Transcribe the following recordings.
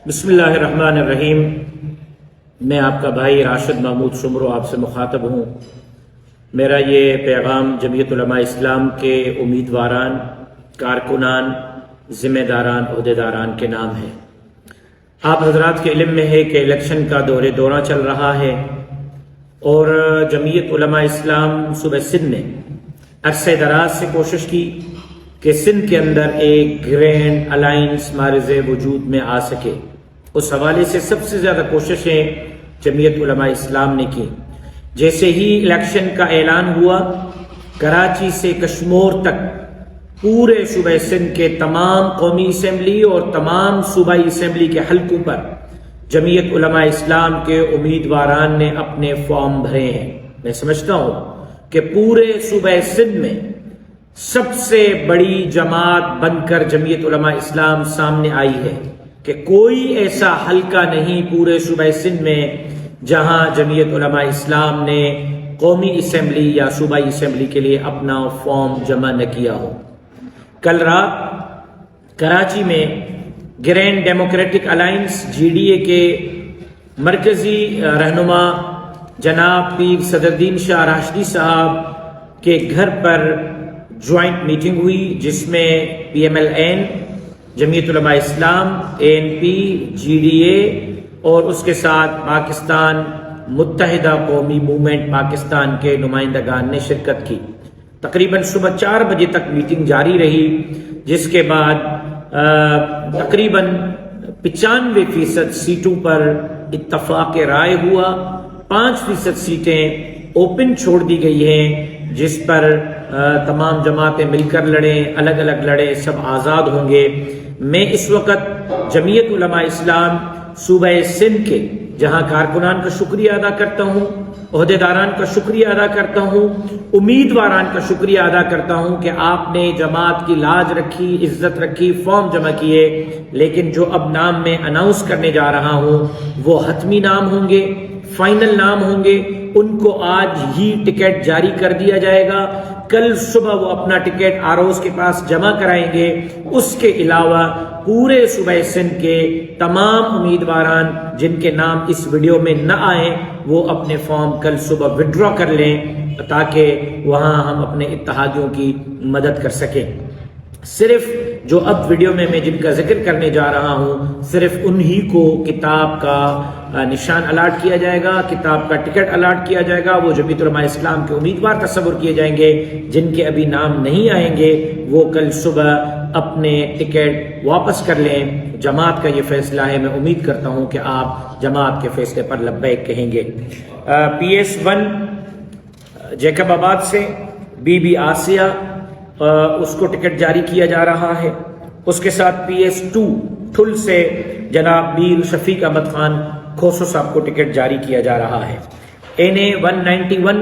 بسم اللہ الرحمن الرحیم۔ میں آپ کا بھائی راشد محمود شمرو آپ سے مخاطب ہوں۔ میرا یہ پیغام جمعیت علماء اسلام کے امیدواران، کارکنان، ذمہ داران، عہدیداران کے نام ہے۔ آپ حضرات کے علم میں ہے کہ الیکشن کا دورہ چل رہا ہے اور جمعیت علماء اسلام صوبہ سندھ نے عرصہ دراز سے کوشش کی کہ سندھ کے اندر ایک گرینڈ الائنس مارز وجود میں آ سکے۔ اس حوالے سے سب سے زیادہ کوششیں جمعیت علماء اسلام نے کی۔ جیسے ہی الیکشن کا اعلان ہوا، کراچی سے کشمور تک پورے صوبہ سندھ کے تمام قومی اسمبلی اور تمام صوبائی اسمبلی کے حلقوں پر جمعیت علماء اسلام کے امیدواران نے اپنے فارم بھرے ہیں۔ میں سمجھتا ہوں کہ پورے صوبہ سندھ میں سب سے بڑی جماعت بن کر جمعیت علماء اسلام سامنے آئی ہے کہ کوئی ایسا حلقہ نہیں پورے صوبہ سندھ میں جہاں جمعیت علماء اسلام نے قومی اسمبلی یا صوبائی اسمبلی کے لیے اپنا فارم جمع نہ کیا ہو۔ کل رات کراچی میں گرینڈ ڈیموکریٹک الائنس GDA کے مرکزی رہنما جناب پیر صدرالدین شاہ راشدی صاحب کے گھر پر جوائنٹ میٹنگ ہوئی، جس میں PMLN، جمعیت علماء اسلام، ANP، GDA اور اس کے ساتھ پاکستان متحدہ قومی موومنٹ پاکستان کے نمائندگان نے شرکت کی۔ تقریباً صبح 4 بجے تک میٹنگ جاری رہی، جس کے بعد تقریباً 95% سیٹوں پر اتفاق رائے ہوا۔ 5% سیٹیں اوپن چھوڑ دی گئی ہیں، جس پر تمام جماعتیں مل کر لڑیں، الگ الگ لڑیں، سب آزاد ہوں گے۔ میں اس وقت جمعیت علماء اسلام صوبہ سندھ کے جہاں کارکنان کا شکریہ ادا کرتا ہوں، عہدیداران کا شکریہ ادا کرتا ہوں، امیدواران کا شکریہ ادا کرتا ہوں کہ آپ نے جماعت کی لاج رکھی، عزت رکھی، فارم جمع کیے۔ لیکن جو اب نام میں اناؤنس کرنے جا رہا ہوں وہ حتمی نام ہوں گے، فائنل نام ہوں گے۔ ان کو آج ہی ٹکٹ جاری کر دیا جائے گا۔ کل صبح وہ اپنا ٹکٹ ROs کے پاس جمع کرائیں گے۔ اس کے علاوہ پورے صوبہ سندھ کے تمام امیدواران جن کے نام اس ویڈیو میں نہ آئیں، وہ اپنے فارم کل صبح وڈرا کر لیں تاکہ وہاں ہم اپنے اتحادیوں کی مدد کر سکیں۔ صرف جو اب ویڈیو میں جن کا ذکر کرنے جا رہا ہوں، صرف انہی کو کتاب کا نشان الاٹ کیا جائے گا، کتاب کا ٹکٹ الاٹ کیا جائے گا۔ وہ جمعیت علماء اسلام کے امیدوار تصور کیے جائیں گے۔ جن کے ابھی نام نہیں آئیں گے وہ کل صبح اپنے ٹکٹ واپس کر لیں۔ جماعت کا یہ فیصلہ ہے، میں امید کرتا ہوں کہ آپ جماعت کے فیصلے پر لبیک کہیں گے۔ PS1 جیکب آباد سے بی بی آسیہ، اس کو ٹکٹ جاری کیا جا رہا ہے۔ اس کے ساتھ PS2 ٹھل سے جناب میر شفیق احمد خان کھوسو صاحب کو ٹکٹ جاری کیا جا رہا ہے۔ NA 191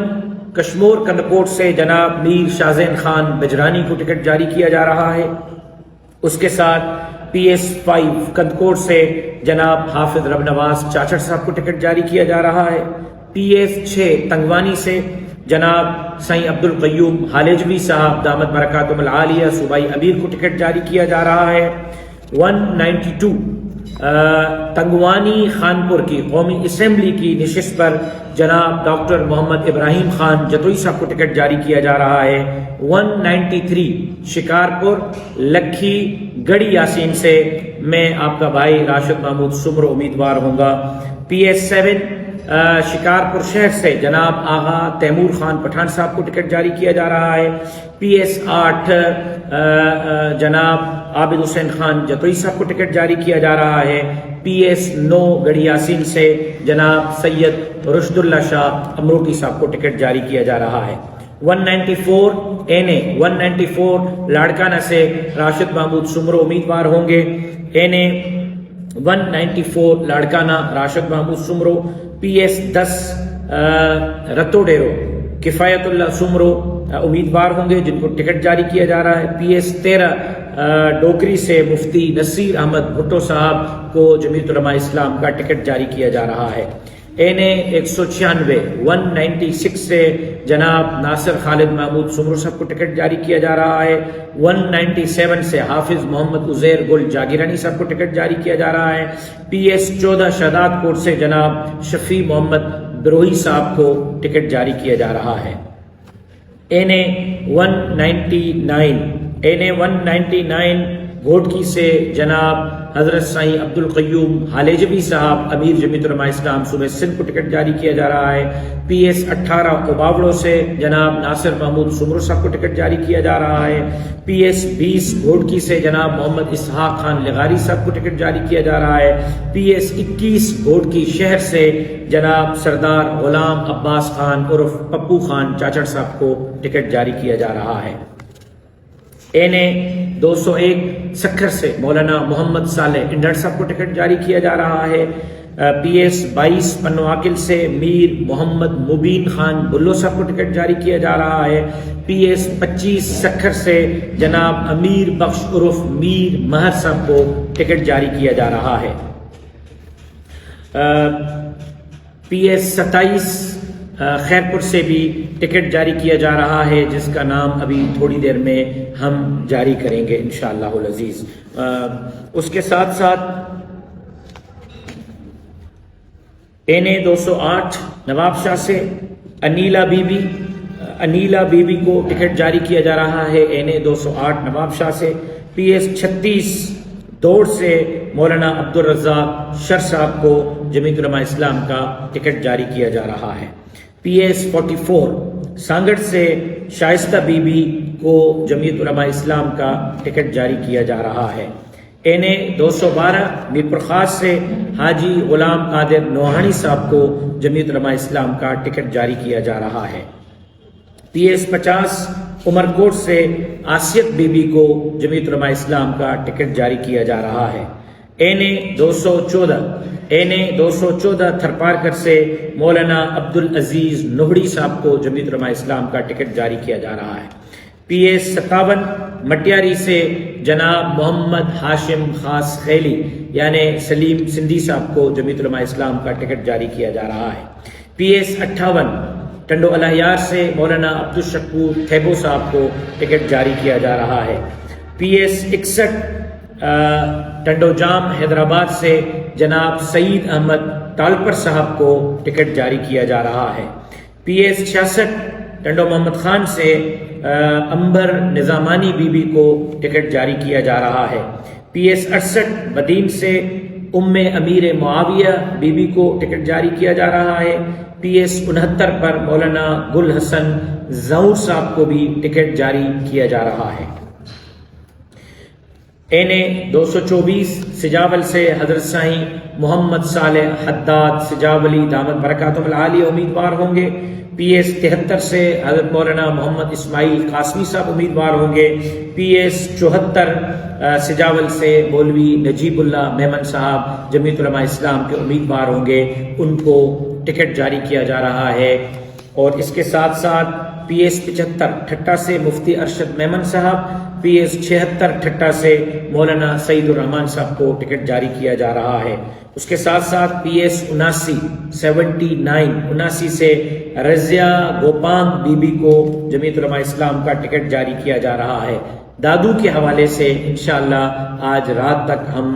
کشمور کندکوٹ سے جناب میر شاہزین خان بجرانی کو ٹکٹ جاری کیا جا رہا ہے۔ اس کے ساتھ PS5 کندکوٹ سے جناب حافظ رب نواز چاچڑ صاحب کو ٹکٹ جاری کیا جا رہا ہے۔ PS6 تنگوانی سے جناب سائیں عبد القیوم حالجوی صاحب دامت برکاتہم العالیہ صوبائی امیر کو ٹکٹ جاری کیا جا رہا ہے۔ 192 تنگوانی خانپور کی قومی اسمبلی کی نشست پر جناب ڈاکٹر محمد ابراہیم خان جتوئی صاحب کو ٹکٹ جاری کیا جا رہا ہے۔ 193 شکارپور لکھی گڑھی یاسین سے میں آپ کا بھائی راشد محمود شمرو امیدوار ہوں گا۔ PS7 شکارپور شہر سے جناب آغا تیمور خان پٹھان صاحب کو ٹکٹ جاری کیا جا رہا ہے۔ PS8 جناب عابد حسین خان جتوئی صاحب کو ٹکٹ جاری کیا جا رہا ہے۔ PS9 گڑھی یاسین سے جناب سید رشد اللہ شاہ امروٹی صاحب کو ٹکٹ جاری کیا جا رہا ہے۔ 194 NA 194 لاڑکانہ سے راشد محمود شمرو امیدوار ہوں گے۔ NA 194 لاڑکانہ راشد محمود شمرو۔ PS10 رتو ڈیرو کفایت اللہ شمرو امیدوار ہوں گے جن کو ٹکٹ جاری کیا جا رہا ہے۔ PS13 ڈوکری سے مفتی نصیر احمد بھٹو صاحب کو جمعیت علماء اسلام کا ٹکٹ جاری کیا جا رہا ہے۔ NA 196 196 سے جناب ناصر خالد محمود سمرو صاحب کو ٹکٹ جاری کیا جا رہا ہے۔ 197 سے حافظ محمد عزیر گل جاگیرانی صاحب کو ٹکٹ جاری کیا جا رہا ہے۔ PS 14 شہداد کوٹ سے جناب شفیع محمد بروہی صاحب کو ٹکٹ جاری کیا جا رہا ہے۔ NA 199 گھوٹکی سے جناب حضرت سائیں عبد القیوم حالیجوی صاحب امیر جمعیت علماء اسلام صوبہ سندھ کو ٹکٹ جاری کیا جا رہا ہے۔ PS 18 اوباوڑوں سے جناب ناصر محمود سمرو صاحب کو ٹکٹ جاری کیا جا رہا ہے۔ PS 20 گھوٹکی سے جناب محمد اسحاق خان لغاری صاحب کو ٹکٹ جاری کیا جا رہا ہے۔ PS 21 گھوٹکی شہر سے جناب سردار غلام عباس خان عرف پپو خان چاچڑ صاحب کو ٹکٹ جاری کیا جا رہا ہے۔ NA 201 سکھر سے مولانا محمد صالح انڈر صاحب کو ٹکٹ جاری کیا جا رہا ہے۔ PS 22 پنواکل سے میر محمد مبین خان بلو صاحب کو ٹکٹ جاری کیا جا رہا ہے۔ PS 25 سکھر سے جناب امیر بخش عرف میر مہر صاحب کو ٹکٹ جاری کیا جا رہا ہے۔ PS 27 خیرپور سے بھی ٹکٹ جاری کیا جا رہا ہے، جس کا نام ابھی تھوڑی دیر میں ہم جاری کریں گے انشاءاللہ العزیز۔ اس کے ساتھ ساتھ NA 208 نواب شاہ سے انیلا بی بی کو ٹکٹ جاری کیا جا رہا ہے۔ NA 208 نواب شاہ سے۔ PS 36 دوڑ سے مولانا عبدالرزاق شر صاحب کو جمعیت علماء اسلام کا ٹکٹ جاری کیا جا رہا ہے۔ PS 44 سانگڑ سے شائستہ بی بی کو جمعیت علماء اسلام کا ٹکٹ جاری کیا جا رہا ہے۔ NA 212 میرپور خاص سے حاجی غلام قادر نوحانی صاحب کو جمعیت علماء اسلام کا ٹکٹ جاری کیا جا رہا ہے۔ PS 50 عمرکوٹ سے آسیت بی بی کو جمعیت علماء اسلام کا ٹکٹ جاری کیا جا رہا ہے۔ NA 214 تھرپارکر سے مولانا عبدالعزیز نہڑی صاحب کو جمعیت علماء اسلام کا ٹکٹ جاری کیا جا رہا ہے۔ PS 57 مٹیاری سے جناب محمد ہاشم خاص خیلی یعنی سلیم سندھی صاحب کو جمعیت علماء اسلام کا ٹکٹ جاری کیا جا رہا ہے۔ PS 58 ٹنڈو الہیار سے مولانا عبدالشکور تھیبو صاحب کو ٹکٹ جاری کیا جا رہا ہے۔ PS 61 ٹنڈو جام حیدرآباد سے جناب سعید احمد ٹالپر صاحب کو ٹکٹ جاری کیا جا رہا ہے۔ PS 66 ٹنڈو محمد خان سے امبر نظامانی بی بی کو ٹکٹ جاری کیا جا رہا ہے۔ PS 68 بدین سے ام امیر معاویہ بی بی کو ٹکٹ جاری کیا جا رہا ہے۔ PS 69 پر مولانا گل حسن زور صاحب کو بھی ٹکٹ جاری کیا جا رہا ہے۔ NA 224 سجاول سے حضرت سائیں محمد صالح حداد سجاولی دامت برکاتہم العالی امیدوار ہوں گے۔ PS 73 سے حضرت مولانا محمد اسماعیل قاسمی صاحب امیدوار ہوں گے۔ PS 74 سجاول سے مولوی نجیب اللہ میمن صاحب جمعیت علماء اسلام کے امیدوار ہوں گے، ان کو ٹکٹ جاری کیا جا رہا ہے۔ اور اس کے ساتھ ساتھ PS 75 ٹھٹا سے مفتی ارشد میمن صاحب، PS 76 ٹھٹا سے مولانا سعید الرحمان صاحب کو ٹکٹ جاری کیا جا رہا ہے۔ اس کے ساتھ ساتھ PS 79 سے رضیہ گوپانگ بی بی کو جمعیت علماء اسلام کا ٹکٹ جاری کیا جا رہا ہے۔ دادو کے حوالے سے انشاءاللہ آج رات تک ہم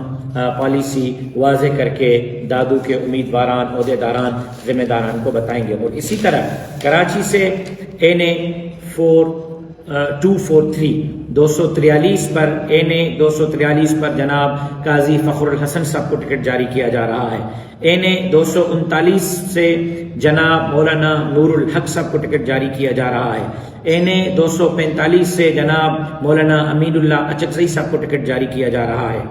پالیسی واضح کر کے دادو کے امیدواران، عہدیداران، ذمہ داران کو بتائیں گے۔ اور اسی طرح کراچی سے NA 243 پر NA 243 پر جناب قاضی فخر الحسن صاحب کو ٹکٹ جاری کیا جا رہا ہے۔ NA 239 سے جناب مولانا نور الحق صاحب کو ٹکٹ جاری کیا جا رہا ہے۔ NA 245 سے جناب مولانا امین اللہ اچکزئی صاحب کو ٹکٹ جاری کیا جا رہا ہے۔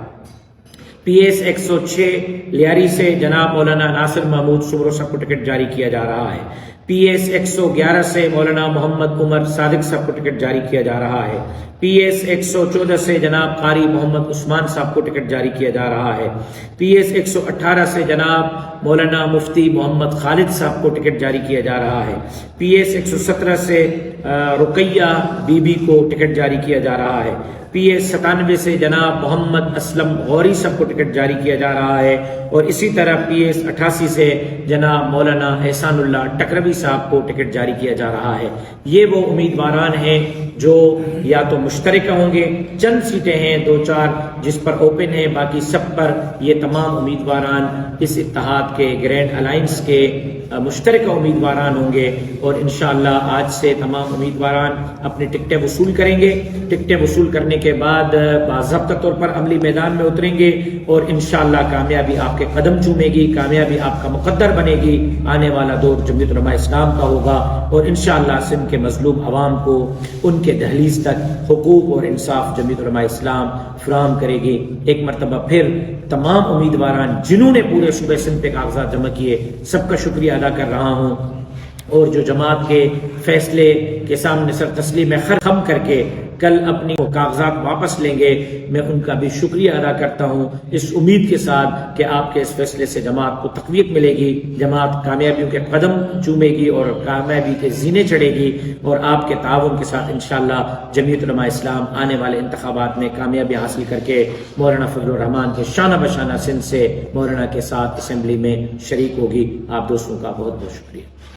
PS 106 لیاری سے جناب مولانا ناصر محمود سمرو صاحب کو ٹکٹ جاری کیا جا رہا ہے۔ PS 111 سے مولانا محمد عمر صادق صاحب کو ٹکٹ جاری کیا جا رہا ہے۔ PS 114 سے جناب قاری محمد عثمان صاحب کو ٹکٹ جاری کیا جا رہا ہے۔ PS 118 سے جناب مولانا مفتی محمد خالد صاحب کو ٹکٹ جاری کیا جا رہا ہے۔ PS 117 سے رقیہ بی بی کو ٹکٹ جاری کیا جا رہا ہے۔ PS97 سے جناب محمد اسلم غوری صاحب کو ٹکٹ جاری کیا جا رہا ہے، اور اسی طرح PS88 سے جناب مولانا احسان اللہ ٹکروی صاحب کو ٹکٹ جاری کیا جا رہا ہے۔ یہ وہ امیدواران ہیں جو یا تو مشترکہ ہوں گے، چند سیٹیں ہیں 2-4 جس پر اوپن ہیں، باقی سب پر یہ تمام امیدواران اس اتحاد کے گرینڈ الائنس کے مشترکہ امیدواران ہوں گے، اور انشاءاللہ آج سے تمام امیدواران اپنی ٹکٹیں وصول کریں گے۔ ٹکٹیں وصول کرنے کے بعد باضابطہ طور پر عملی میدان میں اتریں گے، اور انشاءاللہ کامیابی آپ کے قدم چومے گی، کامیابی آپ کا مقدر بنے گی۔ آنے والا دور جمعیت علماء اسلام کا ہوگا، اور انشاءاللہ سندھ کے مظلوم عوام کو ان کے دہلیز تک حقوق اور انصاف جمعیت علماء اسلام فراہم کرے گی۔ ایک مرتبہ پھر تمام امیدواران جنہوں نے پورے صوبہ سندھ پہ کاغذات جمع کیے سب کا شکریہ ادا کر رہا ہوں، اور جو جماعت کے فیصلے کے سامنے سر تسلیم خر خم کر کے کل اپنی کاغذات واپس لیں گے، میں ان کا بھی شکریہ ادا کرتا ہوں، اس امید کے ساتھ کہ آپ کے اس فیصلے سے جماعت کو تقویت ملے گی، جماعت کامیابیوں کے قدم چومے گی اور کامیابی کے زینے چڑھے گی، اور آپ کے تعاون کے ساتھ انشاءاللہ جمعیت علماء اسلام آنے والے انتخابات میں کامیابی حاصل کر کے مولانا فضل الرحمان کے شانہ بشانہ سندھ سے مولانا کے ساتھ اسمبلی میں شریک ہوگی۔ آپ دوستوں کا بہت بہت شکریہ۔